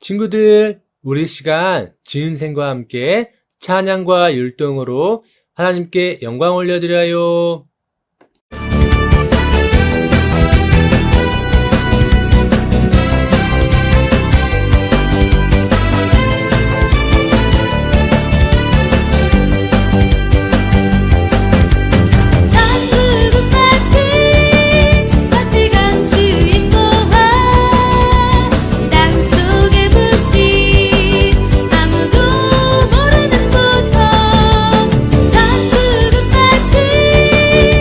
친구들, 우리 시간 지은생과 함께 찬양과 율동으로 하나님께 영광 올려드려요. 아무도 모르는 보석 천국은 마치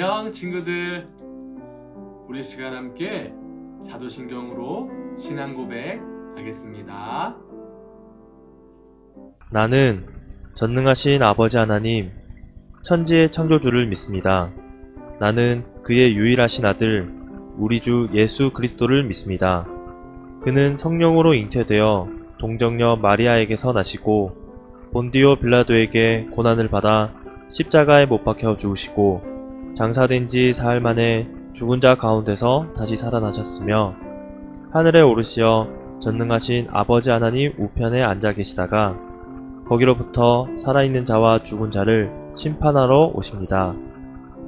안녕 친구들. 우리 시간 함께 사도신경으로 신앙 고백 하겠습니다. 나는 전능하신 아버지 하나님, 천지의 창조주를 믿습니다. 나는 그의 유일하신 아들, 우리 주 예수 그리스도를 믿습니다. 그는 성령으로 잉태되어 동정녀 마리아에게서 나시고 본디오 빌라도에게 고난을 받아 십자가에 못 박혀 죽으시고 장사된 지 사흘 만에 죽은 자 가운데서 다시 살아나셨으며 하늘에 오르시어 전능하신 아버지 하나님 우편에 앉아 계시다가 거기로부터 살아있는 자와 죽은 자를 심판하러 오십니다.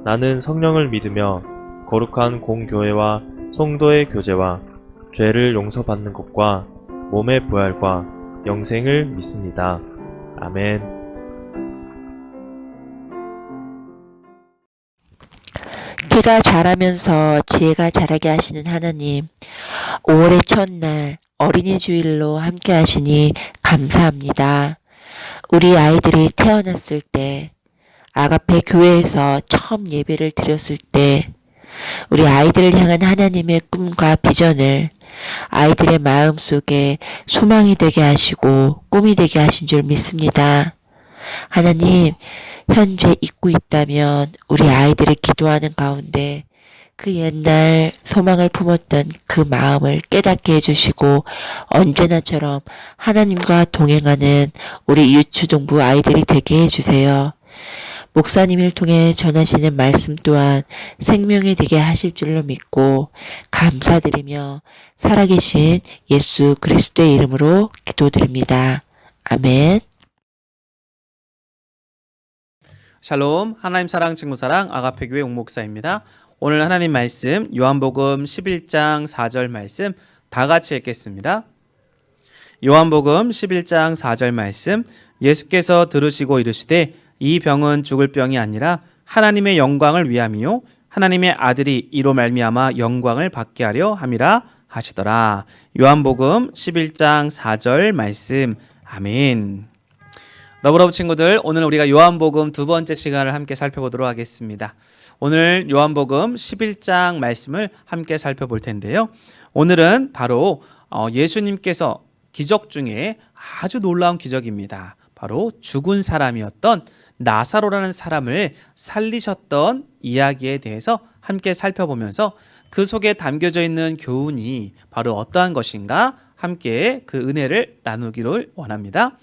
나는 성령을 믿으며 거룩한 공교회와 성도의 교제와 죄를 용서받는 것과 몸의 부활과 영생을 믿습니다. 아멘. 키가 자라면서 지혜가 자라게 하시는 하나님, 5월의 첫날 어린이 주일로 함께 하시니 감사합니다. 우리 아이들이 태어났을 때, 아가페 교회에서 처음 예배를 드렸을 때, 우리 아이들을 향한 하나님의 꿈과 비전을 아이들의 마음속에 소망이 되게 하시고 꿈이 되게 하신 줄 믿습니다. 하나님, 현재 잊고 있다면 우리 아이들이 기도하는 가운데 그 옛날 소망을 품었던 그 마음을 깨닫게 해주시고 언제나처럼 하나님과 동행하는 우리 유초등부 아이들이 되게 해주세요. 목사님을 통해 전하시는 말씀 또한 생명이 되게 하실 줄로 믿고 감사드리며 살아계신 예수 그리스도의 이름으로 기도드립니다. 아멘. 샬롬, 하나님 사랑 친구 사랑 아가페교회 옥목사입니다. 오늘 하나님 말씀 요한복음 11장 4절 말씀 다 같이 읽겠습니다. 요한복음 11장 4절 말씀, 예수께서 들으시고 이르시되 이 병은 죽을 병이 아니라 하나님의 영광을 위함이요 하나님의 아들이 이로 말미암아 영광을 받게 하려 함이라 하시더라. 요한복음 11장 4절 말씀. 아멘. 러브러브 친구들, 오늘 우리가 요한복음 두 번째 시간을 함께 살펴보도록 하겠습니다. 오늘 요한복음 11장 말씀을 함께 살펴볼 텐데요. 오늘은 바로 예수님께서 기적 중에 아주 놀라운 기적입니다. 바로 죽은 사람이었던 나사로라는 사람을 살리셨던 이야기에 대해서 함께 살펴보면서 그 속에 담겨져 있는 교훈이 바로 어떠한 것인가 함께 그 은혜를 나누기를 원합니다.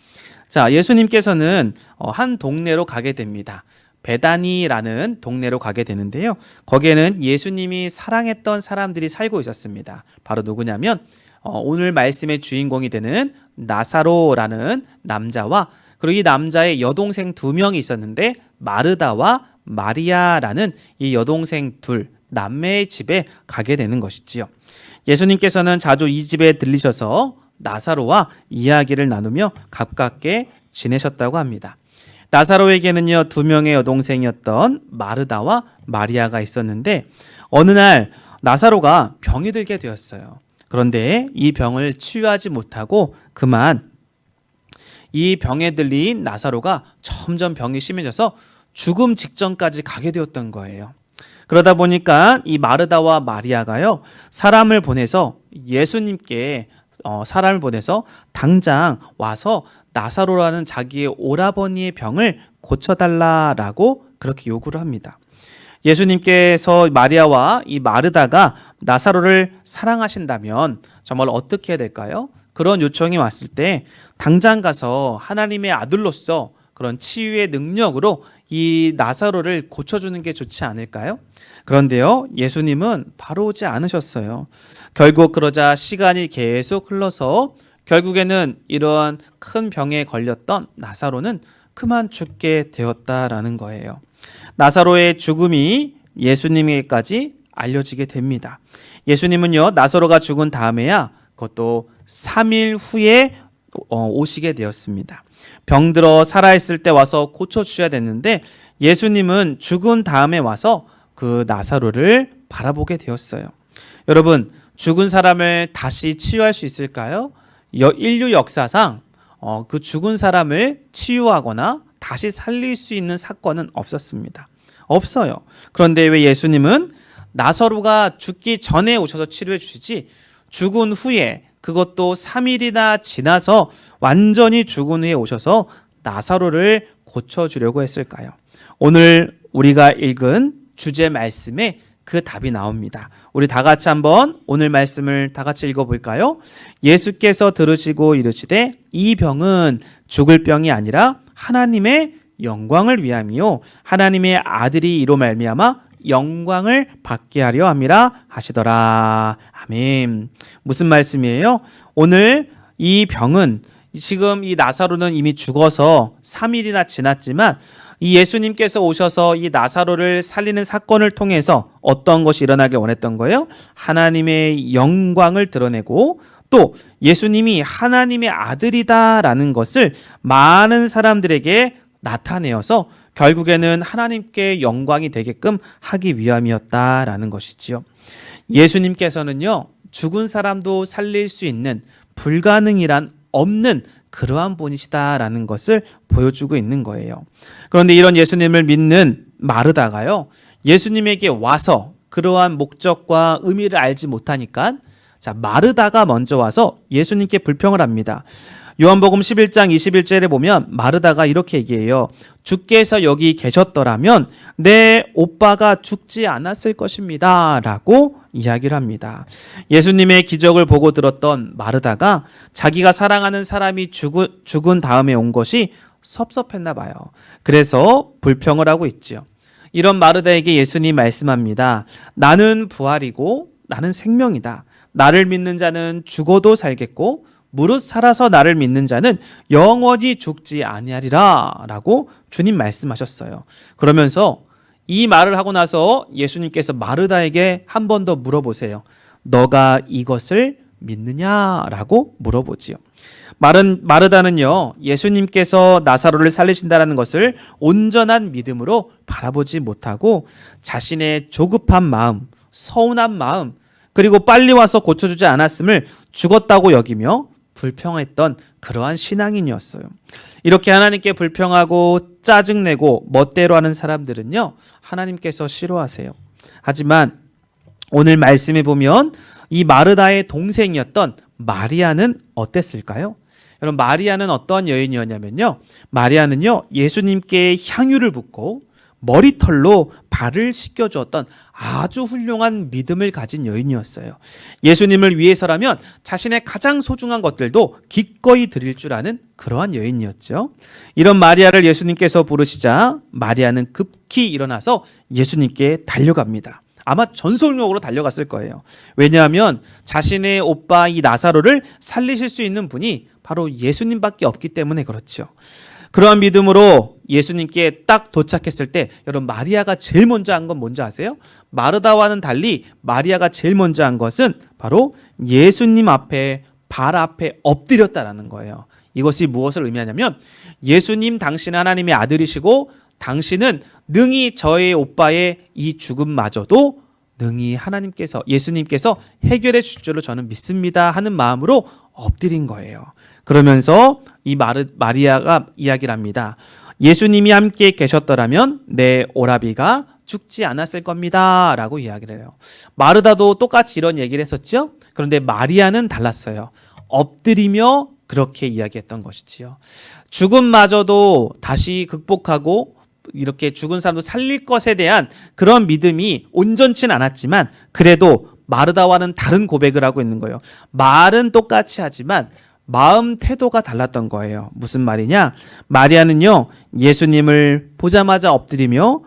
자, 예수님께서는 한 동네로 가게 됩니다. 베다니라는 동네로 가게 되는데요. 거기에는 예수님이 사랑했던 사람들이 살고 있었습니다. 바로 누구냐면 오늘 말씀의 주인공이 되는 나사로라는 남자와 그리고 이 남자의 여동생 2명이 있었는데 마르다와 마리아라는 이 여동생 둘 남매의 집에 가게 되는 것이지요. 예수님께서는 자주 이 집에 들리셔서 나사로와 이야기를 나누며 가깝게 지내셨다고 합니다. 나사로에게는요 2명의 여동생이었던 마르다와 마리아가 있었는데 어느 날 나사로가 병이 들게 되었어요. 그런데 이 병을 치유하지 못하고 그만 이 병에 들린 나사로가 점점 병이 심해져서 죽음 직전까지 가게 되었던 거예요. 그러다 보니까 이 마르다와 마리아가요 사람을 보내서 예수님께 사람을 보내서 당장 와서 나사로라는 자기의 오라버니의 병을 고쳐달라라고 그렇게 요구를 합니다. 예수님께서 마리아와 이 마르다가 나사로를 사랑하신다면 정말 어떻게 해야 될까요? 그런 요청이 왔을 때 당장 가서 하나님의 아들로서 그런 치유의 능력으로 이 나사로를 고쳐주는 게 좋지 않을까요? 그런데요, 예수님은 바로 오지 않으셨어요. 결국 그러자 시간이 계속 흘러서 결국에는 이러한 큰 병에 걸렸던 나사로는 그만 죽게 되었다라는 거예요. 나사로의 죽음이 예수님에게까지 알려지게 됩니다. 예수님은요, 나사로가 죽은 다음에야 그것도 3일 후에 오시게 되었습니다. 병들어 살아있을 때 와서 고쳐주셔야 됐는데 예수님은 죽은 다음에 와서 그 나사로를 바라보게 되었어요. 여러분, 죽은 사람을 다시 치유할 수 있을까요? 인류 역사상 그 죽은 사람을 치유하거나 다시 살릴 수 있는 사건은 없었습니다. 없어요. 그런데 왜 예수님은 나사로가 죽기 전에 오셔서 치료해 주시지 죽은 후에, 그것도 3일이나 지나서 완전히 죽은 후에 오셔서 나사로를 고쳐주려고 했을까요? 오늘 우리가 읽은 주제 말씀에 그 답이 나옵니다. 우리 다 같이 한번 오늘 말씀을 다 같이 읽어볼까요? 예수께서 들으시고 이르시되 이 병은 죽을 병이 아니라 하나님의 영광을 위함이요 하나님의 아들이 이로 말미암아 영광을 받게 하려 함이라 하시더라. 아멘. 무슨 말씀이에요? 오늘 이 병은, 지금 이 나사로는 이미 죽어서 3일이나 지났지만 이 예수님께서 오셔서 이 나사로를 살리는 사건을 통해서 어떤 것이 일어나길 원했던 거예요? 하나님의 영광을 드러내고 또 예수님이 하나님의 아들이다라는 것을 많은 사람들에게 나타내어서 결국에는 하나님께 영광이 되게끔 하기 위함이었다라는 것이지요. 예수님께서는요, 죽은 사람도 살릴 수 있는 불가능이란 없는 그러한 분이시다라는 것을 보여주고 있는 거예요. 그런데 이런 예수님을 믿는 마르다가요, 예수님에게 와서 그러한 목적과 의미를 알지 못하니까 마르다가 먼저 와서 예수님께 불평을 합니다. 요한복음 11장 21절에 보면 마르다가 이렇게 얘기해요. 주께서 여기 계셨더라면 내 오빠가 죽지 않았을 것입니다 라고 이야기를 합니다. 예수님의 기적을 보고 들었던 마르다가 자기가 사랑하는 사람이 죽은 다음에 온 것이 섭섭했나 봐요. 그래서 불평을 하고 있죠. 이런 마르다에게 예수님 말씀합니다. 나는 부활이고 나는 생명이다. 나를 믿는 자는 죽어도 살겠고 무릇 살아서 나를 믿는 자는 영원히 죽지 아니하리라 라고 주님 말씀하셨어요. 그러면서 이 말을 하고 나서 예수님께서 마르다에게 한 번 더 물어보세요. 너가 이것을 믿느냐라고 물어보지요. 마르다는요, 예수님께서 나사로를 살리신다라는 것을 온전한 믿음으로 바라보지 못하고 자신의 조급한 마음, 서운한 마음, 그리고 빨리 와서 고쳐주지 않았음을 죽었다고 여기며 불평했던 그러한 신앙인이었어요. 이렇게 하나님께 불평하고 짜증내고 멋대로 하는 사람들은요, 하나님께서 싫어하세요. 하지만 오늘 말씀에 보면 이 마르다의 동생이었던 마리아는 어땠을까요? 여러분, 마리아는 어떤 여인이었냐면요, 마리아는요, 예수님께 향유를 붓고 머리털로 발을 씻겨주었던 아주 훌륭한 믿음을 가진 여인이었어요. 예수님을 위해서라면 자신의 가장 소중한 것들도 기꺼이 드릴 줄 아는 그러한 여인이었죠. 이런 마리아를 예수님께서 부르시자 마리아는 급히 일어나서 예수님께 달려갑니다. 아마 전속력으로 달려갔을 거예요. 왜냐하면 자신의 오빠 이 나사로를 살리실 수 있는 분이 바로 예수님밖에 없기 때문에 그렇죠. 그러한 믿음으로 예수님께 딱 도착했을 때 여러분, 마리아가 제일 먼저 한 건 뭔지 아세요? 마르다와는 달리 마리아가 제일 먼저 한 것은 바로 예수님 앞에, 발 앞에 엎드렸다라는 거예요. 이것이 무엇을 의미하냐면 예수님, 당신은 하나님의 아들이시고 당신은 능히 저의 오빠의 이 죽음마저도 능히 하나님께서, 예수님께서 해결해 줄 줄로 저는 믿습니다 하는 마음으로 엎드린 거예요. 그러면서 이 마리아가 이야기를 합니다. 예수님이 함께 계셨더라면 내 오라비가 죽지 않았을 겁니다 라고 이야기를 해요. 마르다도 똑같이 이런 얘기를 했었죠. 그런데 마리아는 달랐어요. 엎드리며 그렇게 이야기했던 것이지요. 죽음마저도 다시 극복하고 이렇게 죽은 사람도 살릴 것에 대한 그런 믿음이 온전치는 않았지만 그래도 마르다와는 다른 고백을 하고 있는 거예요. 말은 똑같이 하지만 마음 태도가 달랐던 거예요. 무슨 말이냐? 마리아는요, 예수님을 보자마자 엎드리며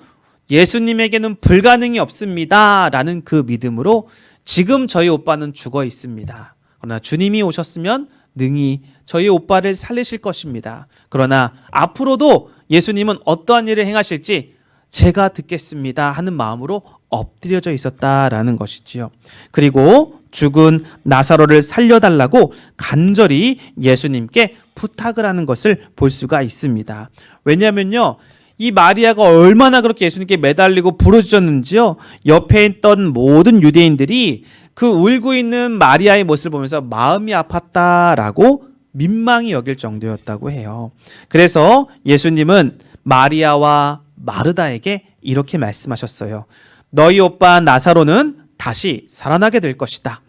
예수님에게는 불가능이 없습니다 라는 그 믿음으로 지금 저희 오빠는 죽어 있습니다. 그러나 주님이 오셨으면 능히 저희 오빠를 살리실 것입니다. 그러나 앞으로도 예수님은 어떠한 일을 행하실지 제가 듣겠습니다 하는 마음으로 엎드려져 있었다라는 것이지요. 그리고 죽은 나사로를 살려달라고 간절히 예수님께 부탁을 하는 것을 볼 수가 있습니다. 왜냐하면요, 이 마리아가 얼마나 그렇게 예수님께 매달리고 부르짖었는지요, 옆에 있던 모든 유대인들이 그 울고 있는 마리아의 모습을 보면서 마음이 아팠다라고 민망히 여길 정도였다고 해요. 그래서 예수님은 마리아와 마르다에게 이렇게 말씀하셨어요. 너희 오빠 나사로는 다시 살아나게 될 것이다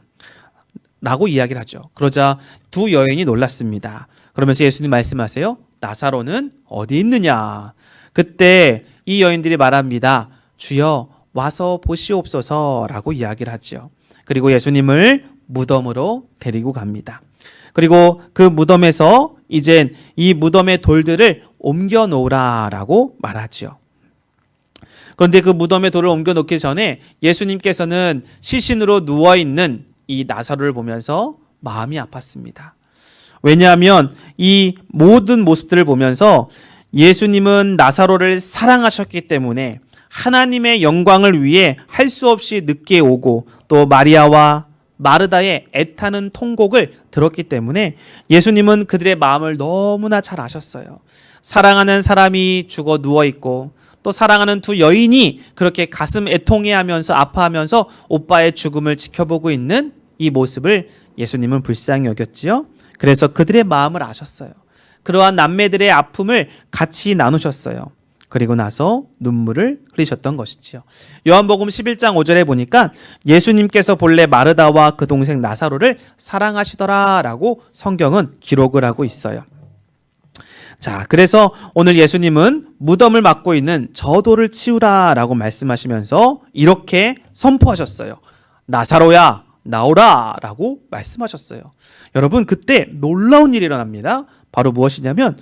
라고 이야기를 하죠. 그러자 두 여인이 놀랐습니다. 그러면서 예수님 말씀하세요. 나사로는 어디 있느냐? 그때 이 여인들이 말합니다. 주여 와서 보시옵소서 라고 이야기를 하죠. 그리고 예수님을 무덤으로 데리고 갑니다. 그리고 그 무덤에서 이젠 이 무덤의 돌들을 옮겨 놓으라 라고 말하죠. 그런데 그 무덤의 돌을 옮겨 놓기 전에 예수님께서는 시신으로 누워있는 이 나사로를 보면서 마음이 아팠습니다. 왜냐하면 이 모든 모습들을 보면서 예수님은 나사로를 사랑하셨기 때문에 하나님의 영광을 위해 할 수 없이 늦게 오고 또 마리아와 마르다의 애타는 통곡을 들었기 때문에 예수님은 그들의 마음을 너무나 잘 아셨어요. 사랑하는 사람이 죽어 누워있고 또 사랑하는 두 여인이 그렇게 가슴 애통해하면서 아파하면서 오빠의 죽음을 지켜보고 있는 이 모습을 예수님은 불쌍히 여겼지요. 그래서 그들의 마음을 아셨어요. 그러한 남매들의 아픔을 같이 나누셨어요. 그리고 나서 눈물을 흘리셨던 것이지요. 요한복음 11장 5절에 보니까 예수님께서 본래 마르다와 그 동생 나사로를 사랑하시더라라고 성경은 기록을 하고 있어요. 자, 그래서 오늘 예수님은 무덤을 맡고 있는 저 돌을 치우라라고 말씀하시면서 이렇게 선포하셨어요. 나사로야 나오라 라고 말씀하셨어요. 여러분, 그때 놀라운 일이 일어납니다. 바로 무엇이냐면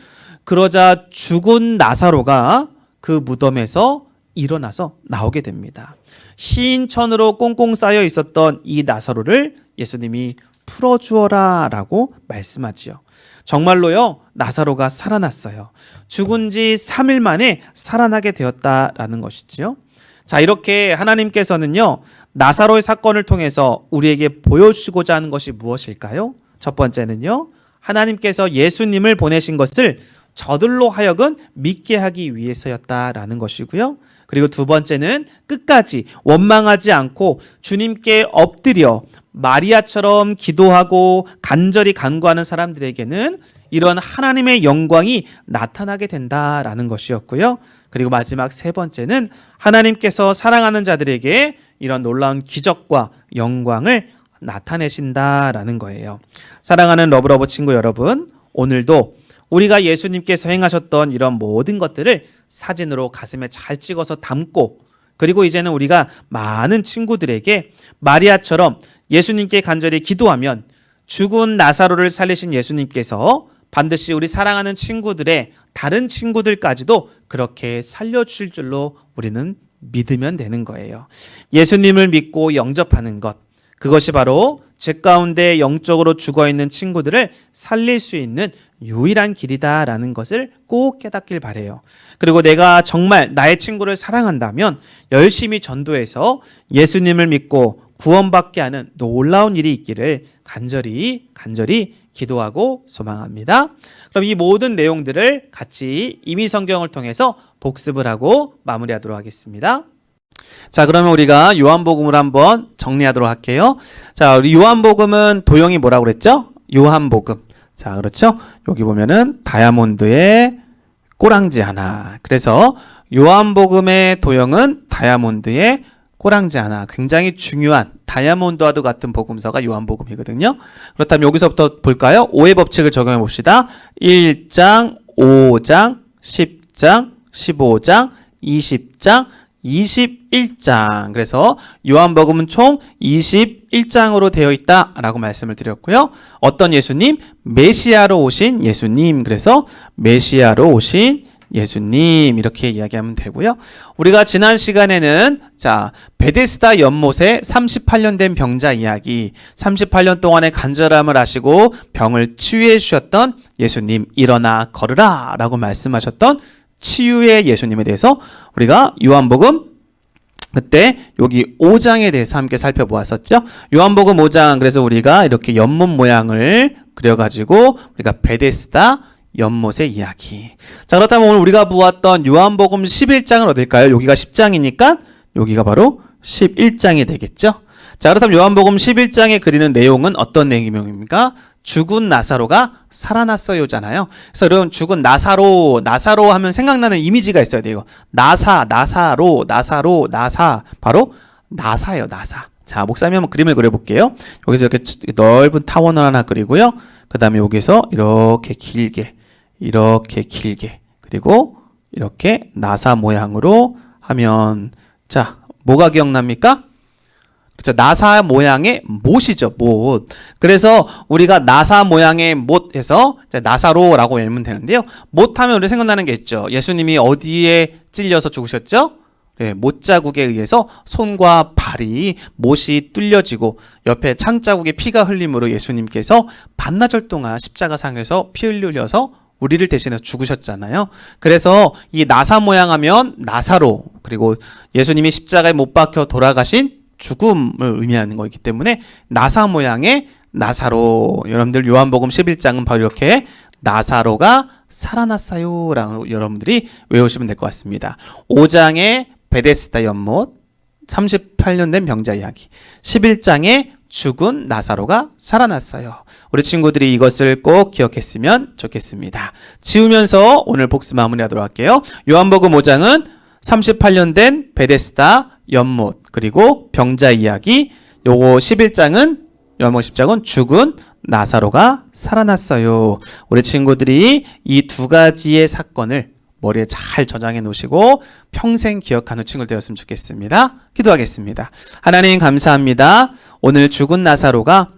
그러자 죽은 나사로가 그 무덤에서 일어나서 나오게 됩니다. 흰 천으로 꽁꽁 쌓여 있었던 이 나사로를 예수님이 풀어주어라 라고 말씀하지요. 정말로요, 나사로가 살아났어요. 죽은 지 3일 만에 살아나게 되었다라는 것이지요. 자, 이렇게 하나님께서는요, 나사로의 사건을 통해서 우리에게 보여주시고자 하는 것이 무엇일까요? 첫 번째는요, 하나님께서 예수님을 보내신 것을 저들로 하여금 믿게 하기 위해서였다라는 것이고요. 그리고 두 번째는 끝까지 원망하지 않고 주님께 엎드려 마리아처럼 기도하고 간절히 간구하는 사람들에게는 이런 하나님의 영광이 나타나게 된다라는 것이었고요. 그리고 마지막 세 번째는 하나님께서 사랑하는 자들에게 이런 놀라운 기적과 영광을 나타내신다라는 거예요. 사랑하는 러브러브 친구 여러분, 오늘도 우리가 예수님께서 행하셨던 이런 모든 것들을 사진으로 가슴에 잘 찍어서 담고, 그리고 이제는 우리가 많은 친구들에게 마리아처럼 예수님께 간절히 기도하면 죽은 나사로를 살리신 예수님께서 반드시 우리 사랑하는 친구들의 다른 친구들까지도 그렇게 살려주실 줄로 우리는 믿으면 되는 거예요. 예수님을 믿고 영접하는 것, 그것이 바로 제 가운데 영적으로 죽어있는 친구들을 살릴 수 있는 유일한 길이다라는 것을 꼭 깨닫길 바라요. 그리고 내가 정말 나의 친구를 사랑한다면 열심히 전도해서 예수님을 믿고 구원받게 하는 놀라운 일이 있기를 간절히 기도하고 소망합니다. 그럼 이 모든 내용들을 같이 임의성경을 통해서 복습을 하고 마무리하도록 하겠습니다. 자, 그러면 우리가 요한복음을 한번 정리하도록 할게요. 자, 우리 요한복음은 도형이 뭐라고 그랬죠? 요한복음. 자, 그렇죠? 여기 보면은 다이아몬드의 꼬랑지 하나. 그래서 요한복음의 도형은 다이아몬드의 꼬랑지 하나. 굉장히 중요한 다이아몬드와도 같은 복음서가 요한복음이거든요. 그렇다면 여기서부터 볼까요? 5의 법칙을 적용해 봅시다. 1장, 5장, 10장, 15장, 20장, 21장. 그래서 요한복음은 총 21장으로 되어 있다라고 말씀을 드렸고요. 어떤 예수님? 메시아로 오신 예수님. 그래서 메시아로 오신 예수님, 이렇게 이야기하면 되고요. 우리가 지난 시간에는 자, 베데스다 연못에 38년 된 병자 이야기, 38년 동안의 간절함을 하시고 병을 치유해 주셨던 예수님, 일어나 걸으라 라고 말씀하셨던 치유의 예수님에 대해서 우리가 요한복음 그때 여기 5장에 대해서 함께 살펴보았었죠. 요한복음 5장, 그래서 우리가 이렇게 연못 모양을 그려가지고 우리가 베데스다 연못의 이야기. 자, 그렇다면 오늘 우리가 보았던 요한복음 11장은 어딜까요? 여기가 10장이니까 여기가 바로 11장이 되겠죠. 자, 그렇다면 요한복음 11장에 그리는 내용은 어떤 내용입니까? 죽은 나사로가 살아났어요잖아요. 그래서 여러분 죽은 나사로 하면 생각나는 이미지가 있어야 돼요. 나사로 바로 나사예요. 나사. 자, 목사님 한번 그림을 그려볼게요. 여기서 이렇게 넓은 타원을 하나 그리고요. 그 다음에 여기서 이렇게 길게 그리고 이렇게 나사 모양으로 하면 자, 뭐가 기억납니까? 그렇죠. 나사 모양의 못이죠. 못. 그래서 우리가 나사 모양의 못해서 나사로라고 읽으면 되는데요. 못하면 우리 생각나는 게 있죠. 예수님이 어디에 찔려서 죽으셨죠? 네, 못자국에 의해서 손과 발이 못이 뚫려지고 옆에 창자국에 피가 흘림으로 예수님께서 반나절 동안 십자가상에서 피 흘려서 우리를 대신해서 죽으셨잖아요. 그래서 이 나사 모양 하면 나사로, 그리고 예수님이 십자가에 못 박혀 돌아가신 죽음을 의미하는 거기 때문에 나사 모양의 나사로. 여러분들 요한복음 11장은 바로 이렇게 나사로가 살아났어요 라고 여러분들이 외우시면 될 것 같습니다. 5장의 베데스다 연못, 38년 된 병자 이야기, 11장에 죽은 나사로가 살아났어요. 우리 친구들이 이것을 꼭 기억했으면 좋겠습니다. 지우면서 오늘 복습 마무리하도록 할게요. 요한복음 5장은 38년 된 베데스다 연못, 그리고 병자 이야기. 요거 11장은 요한복음 10장은 죽은 나사로가 살아났어요. 우리 친구들이 이 두 가지의 사건을 머리에 잘 저장해 놓으시고 평생 기억하는 친구들 되었으면 좋겠습니다. 기도하겠습니다. 하나님 감사합니다. 오늘 죽은 나사로가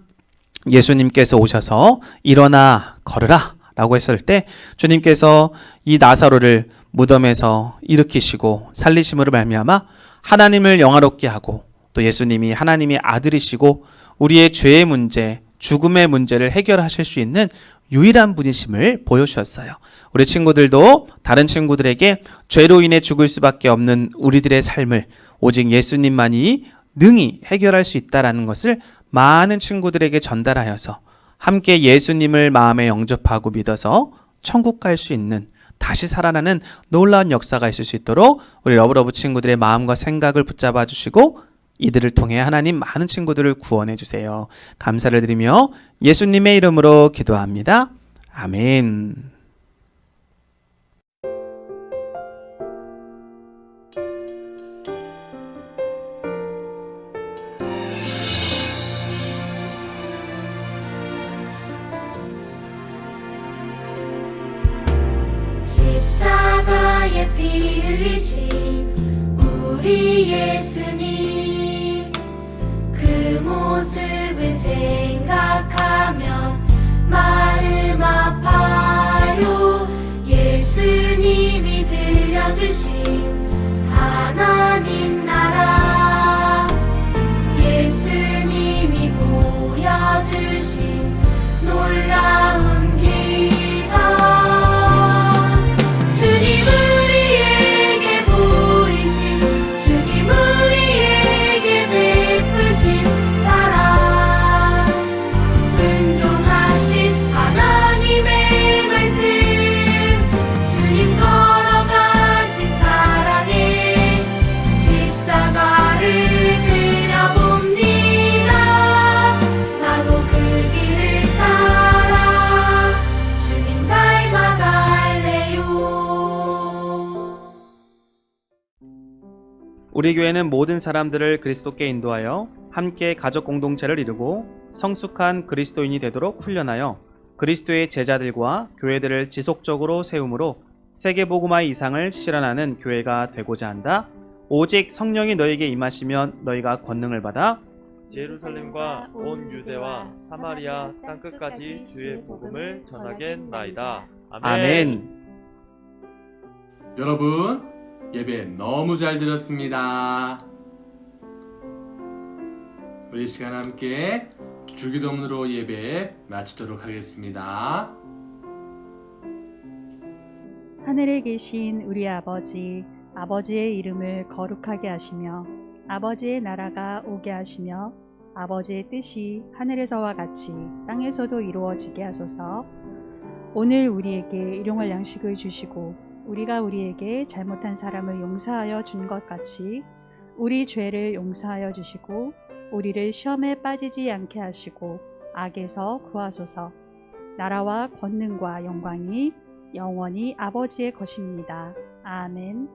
예수님께서 오셔서 일어나 걸으라 라고 했을 때 주님께서 이 나사로를 무덤에서 일으키시고 살리심으로 말미암아 하나님을 영화롭게 하고 또 예수님이 하나님의 아들이시고 우리의 죄의 문제, 죽음의 문제를 해결하실 수 있는 유일한 분이심을 보여주셨어요. 우리 친구들도 다른 친구들에게 죄로 인해 죽을 수밖에 없는 우리들의 삶을 오직 예수님만이 능히 해결할 수 있다는 것을 많은 친구들에게 전달하여서 함께 예수님을 마음에 영접하고 믿어서 천국 갈 수 있는, 다시 살아나는 놀라운 역사가 있을 수 있도록 우리 러브러브 친구들의 마음과 생각을 붙잡아 주시고 이들을 통해 하나님 많은 친구들을 구원해 주세요. 감사를 드리며 예수님의 이름으로 기도합니다. 아멘. 십자가에 피 흘리신 우리 예수님, 그 모습을 생각하면 마음 아파요. 예수님이 들려주신 하나님 나라, 예수님이 보여주신 놀라운 기적, 주님 우리에게 보이신, 주님 우리에게 베푸신 사랑, 순종하신 하나님의 말씀, 주님 걸어가신 사랑에 십자가를 그려봅니다. 나도 그 길을 따라 주님 닮아갈래요. 우리 교회는 모든 사람들을 그리스도께 인도하여 함께 가족 공동체를 이루고 성숙한 그리스도인이 되도록 훈련하여 그리스도의 제자들과 교회들을 지속적으로 세움으로 세계복음화의 이상을 실현하는 교회가 되고자 한다. 오직 성령이 너에게 임하시면 너희가 권능을 받아 예루살렘과 온 유대와 사마리아 땅끝까지 주의 복음을 전하겠나이다. 아멘. 여러분, 예배 너무 잘 드렸습니다. 우리 시간 함께 주기도문으로 예배 마치도록 하겠습니다. 하늘에 계신 우리 아버지, 아버지의 이름을 거룩하게 하시며 아버지의 나라가 오게 하시며 아버지의 뜻이 하늘에서와 같이 땅에서도 이루어지게 하소서. 오늘 우리에게 일용할 양식을 주시고 우리가 우리에게 잘못한 사람을 용서하여 준 것 같이 우리 죄를 용서하여 주시고 우리를 시험에 빠지지 않게 하시고 악에서 구하소서. 나라와 권능과 영광이 영원히 아버지의 것입니다. 아멘.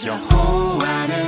여호와는